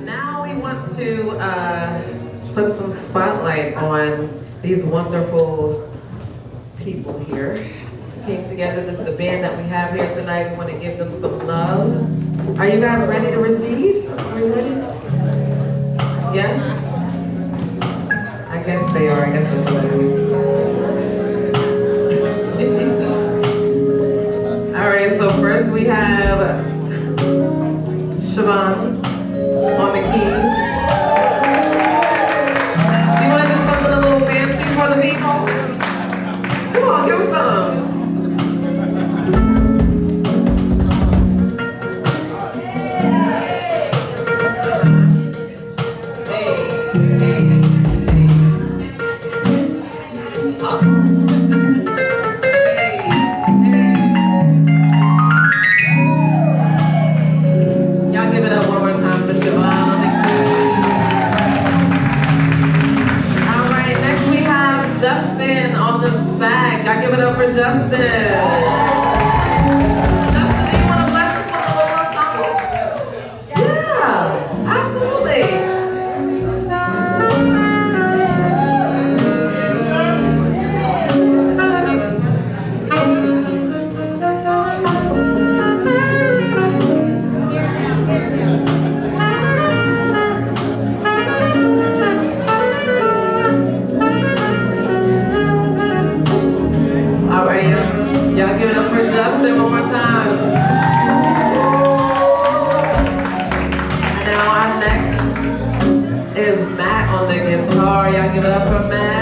Now we want to put some spotlight on these wonderful people here. Came together, the band that we have here tonight. We want to give them some love. Are you guys ready to receive? Are you ready? Yeah? I guess they are. I guess that's what it means. All right, so first we have Cheavun on the keys. Do you want to do something a little fancy for the people? Come on, give them some. Y'all give it up for Justin. Justin, do you want to bless us with a little ensemble? Yeah, absolutely. Y'all give it up for Justin one more time. And now our next is Matt on the guitar. Y'all give it up for Matt.